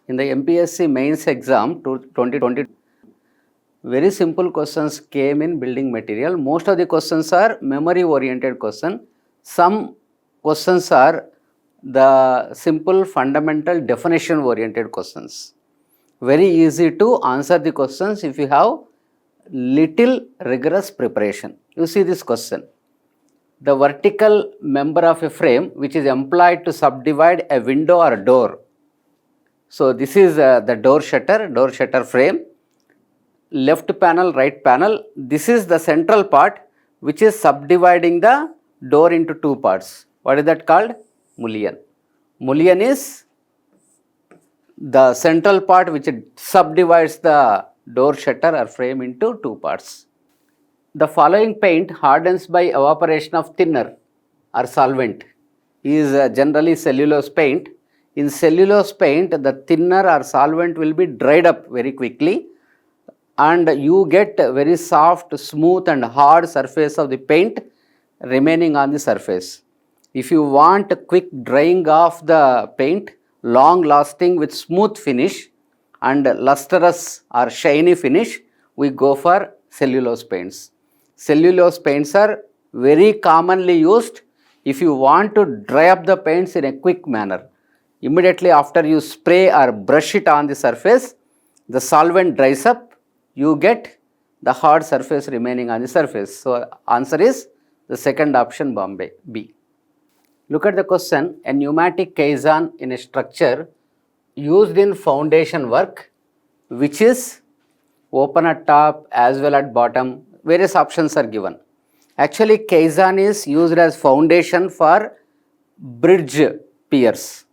In the MPSC mains exam 2020, very simple questions came in building material. Most of the questions are memory oriented question. Some questions are the simple fundamental definition oriented questions. Very easy to answer the questions if you have little rigorous preparation. You see this question. The vertical member of a frame which is employed to subdivide a window or a door. So this is the door shutter frame. Left panel, right panel. This is the central part which is subdividing the door into two parts. What is that called? Mullion. Mullion is the central part which subdivides the door shutter or frame into two parts. The following paint hardens by evaporation of thinner or solvent is generally cellulose paint. In cellulose paint, the thinner or solvent will be dried up very quickly and you get very soft, smooth and hard surface of the paint remaining on the surface. If you want a quick drying of the paint, long lasting with smooth finish and lustrous or shiny finish, we go for cellulose paints. Cellulose paints are very commonly used if you want to dry up the paints in a quick manner. Immediately after you spray or brush it on the surface, the solvent dries up, you get the hard surface remaining on the surface. So, answer is the second option, Bombay, B. Look at the question. A pneumatic caisson in a structure used in foundation work which is open at top as well at bottom. Various options are given. Actually, caisson is used as foundation for bridge piers.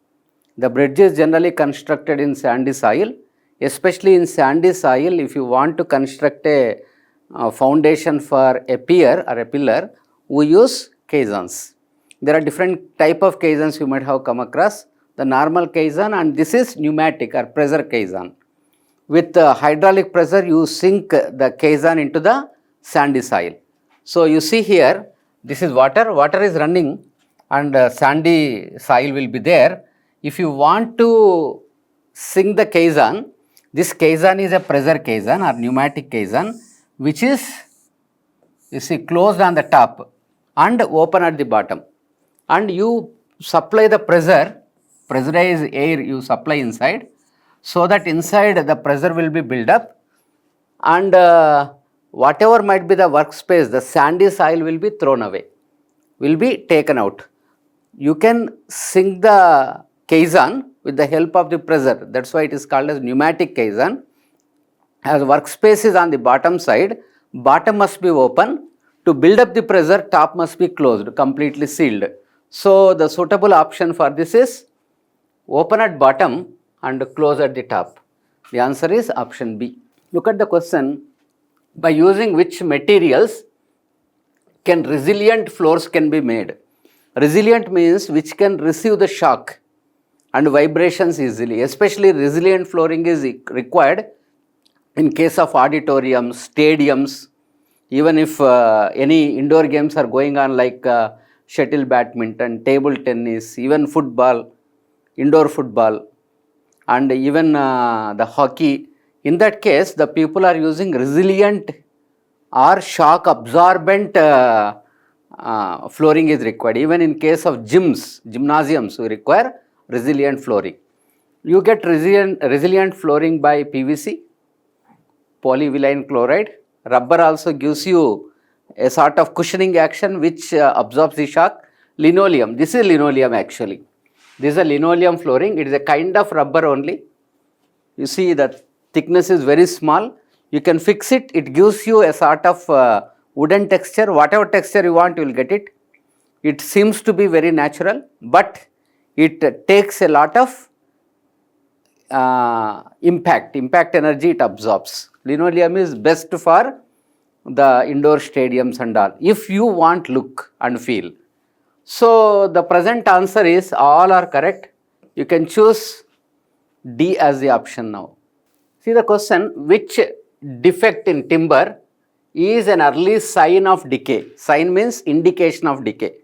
The bridge is generally constructed in sandy soil. Especially in sandy soil, if you want to construct a foundation for a pier or a pillar, we use caissons. There are different type of caissons you might have come across. The normal caisson and this is pneumatic or pressure caisson. With hydraulic pressure, you sink the caisson into the sandy soil. So, you see here, this is water is running and sandy soil will be there. If you want to sink the caisson, this caisson is a pressure caisson or pneumatic caisson which is, you see, closed on the top and open at the bottom. And you supply the pressurized air you supply inside, so that inside the pressure will be built up and whatever might be the workspace, the sandy soil will be thrown away, will be taken out. You can sink the caisson with the help of the pressure. That's why it is called as pneumatic caisson. As workspace is on the bottom side, bottom must be open. To build up the pressure, top must be closed, completely sealed. So, the suitable option for this is open at bottom and close at the top. The answer is option B. Look at the question. By using which materials can resilient floors can be made? Resilient means which can receive the shock and vibrations easily. Especially resilient flooring is required in case of auditoriums, stadiums, even if any indoor games are going on like shuttle badminton, table tennis, even football, indoor football and even the hockey. In that case, the people are using resilient or shock absorbent flooring is required. Even in case of gymnasiums, we require resilient flooring. You get resilient flooring by PVC, polyvinyl chloride. Rubber also gives you a sort of cushioning action which absorbs the shock. Linoleum, this is linoleum actually. This is a linoleum flooring. It is a kind of rubber only. You see that thickness is very small. You can fix it. It gives you a sort of wooden texture. Whatever texture you want, you will get it. It seems to be very natural, but it takes a lot of impact energy it absorbs. Linoleum is best for the indoor stadiums and all, if you want look and feel. So, the present answer is all are correct. You can choose D as the option now. See the question, which defect in timber is an early sign of decay? Sign means indication of decay.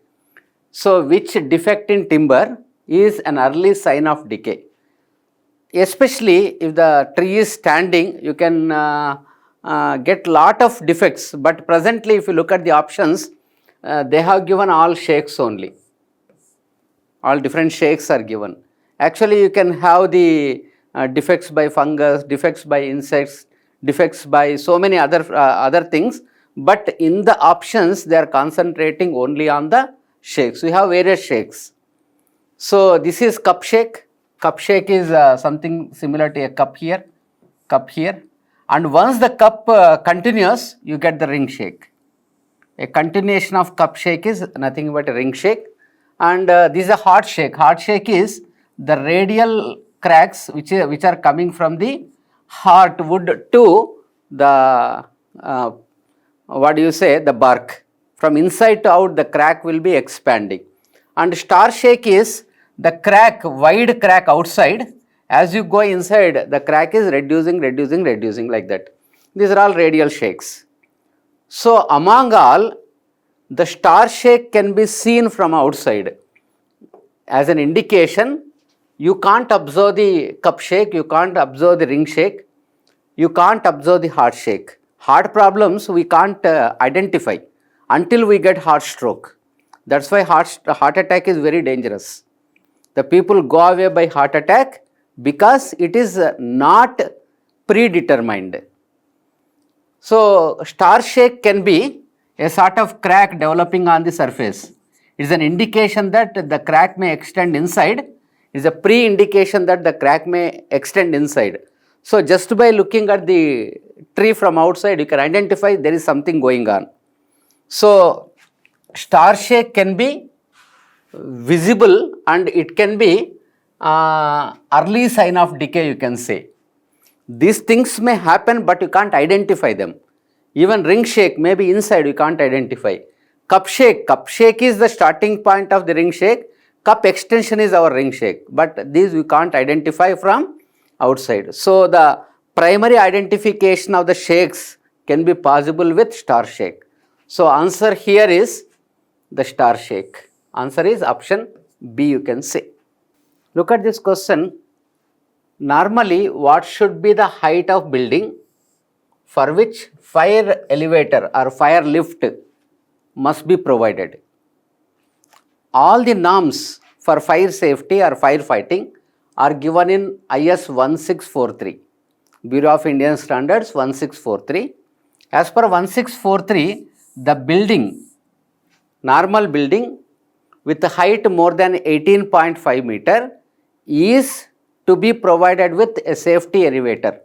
So, which defect in timber is an early sign of decay? especially if the tree is standing, you can get lot of defects, but presently if you look at the options, they have given all shakes only. All different shakes are given. Actually, you can have the defects by fungus, defects by insects, defects by so many other things, but in the options they are concentrating only on the shakes. We have various shakes. So this is cup shake. Cup shake is something similar to a cup here, and once the cup continues, you get the ring shake. A continuation of cup shake is nothing but a ring shake, and this is a heart shake. Heart shake is the radial cracks which are coming from the heart wood to the the bark. From inside to out, the crack will be expanding. And star shake is the crack, wide crack outside. As you go inside, the crack is reducing like that. These are all radial shakes. So among all, the star shake can be seen from outside. As an indication, you can't observe the cup shake, you can't observe the ring shake, you can't observe the heart shake. Heart problems we can't identify until we get heart stroke. That's why heart attack is very dangerous. The people go away by heart attack because it is not predetermined. So star shake can be a sort of crack developing on the surface. It is an indication that the crack may extend inside. It is a pre-indication that the crack may extend inside. So just by looking at the tree from outside, you can identify there is something going on. So star shake can be visible and it can be early sign of decay, you can say. These things may happen but you can't identify them. Even ring shake may be inside, you can't identify. Cup shake is the starting point of the ring shake. Cup extension is our ring shake, but these we can't identify from outside. So the primary identification of the shakes can be possible with star shake. So answer here is the star shake. Answer is option B, you can say. Look at this question. Normally, what should be the height of building for which fire elevator or fire lift must be provided? All the norms for fire safety or firefighting are given in IS 1643, Bureau of Indian Standards 1643. As per 1643, the building, normal building with a height more than 18.5 meter is to be provided with a safety elevator,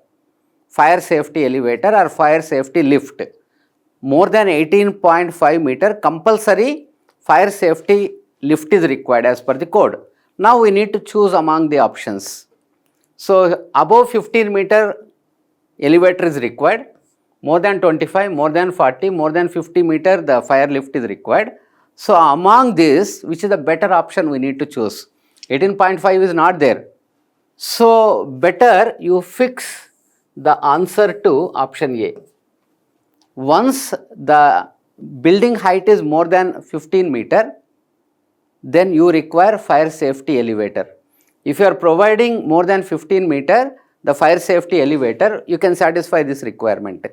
fire safety elevator or fire safety lift. More than 18.5 meter compulsory fire safety lift is required as per the code. Now we need to choose among the options. So above 15 meter elevator is required, more than 25, more than 40, more than 50 meter the fire lift is required. So among this, which is the better option we need to choose? 18.5 is not there. So better you fix the answer to option A. Once the building height is more than 15 meter, then you require fire safety elevator. If you are providing more than 15 meter, the fire safety elevator, you can satisfy this requirement.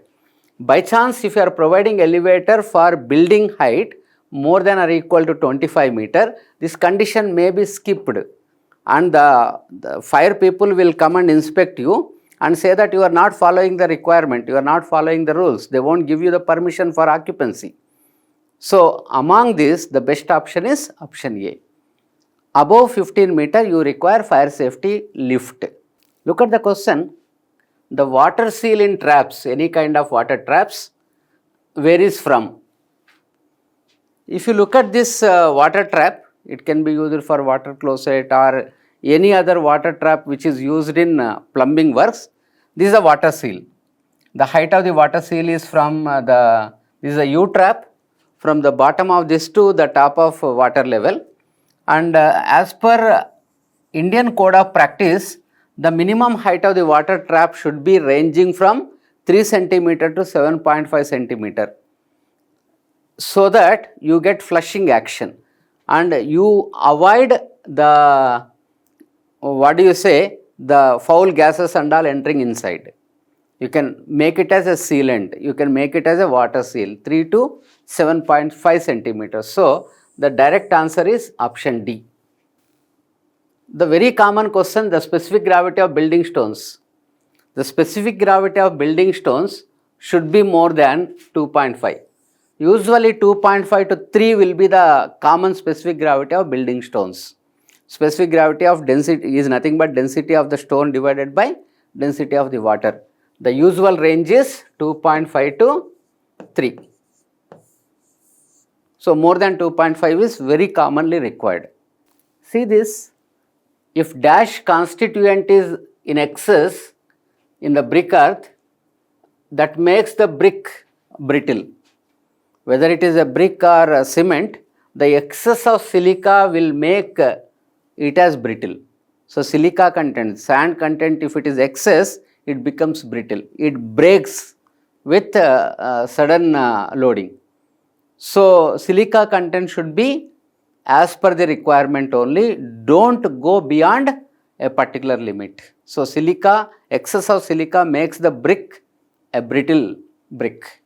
By chance, if you are providing elevator for building height more than or equal to 25 meter, this condition may be skipped and the fire people will come and inspect you and say that you are not following the requirement, you are not following the rules. They won't give you the permission for occupancy. So among this, the best option is option A. Above 15 meter, you require fire safety lift. Look at the question. The water seal in traps, any kind of water traps, varies from. If you look at this water trap, it can be used for water closet or any other water trap which is used in plumbing works. This is a water seal. The height of the water seal is from this is a U trap, from the bottom of this to the top of water level. And as per Indian Code of Practice, the minimum height of the water trap should be ranging from 3 centimeter to 7.5 centimeter, so that you get flushing action and you avoid the the foul gases and all entering inside. You can make it as a sealant, you can make it as a water seal, 3 to 7.5 centimeters. So, the direct answer is option D. The very common question, the specific gravity of building stones. The specific gravity of building stones should be more than 2.5. Usually 2.5 to 3 will be the common specific gravity of building stones. Specific gravity of density is nothing but density of the stone divided by density of the water. The usual range is 2.5 to 3. So, more than 2.5 is very commonly required. See this, if dash constituent is in excess in the brick earth, that makes the brick brittle. Whether it is a brick or a cement, the excess of silica will make it as brittle. So, silica content, sand content, if it is excess, it becomes brittle. It breaks with sudden loading. So, silica content should be as per the requirement only. Don't go beyond a particular limit. So, silica, excess of silica makes the brick a brittle brick.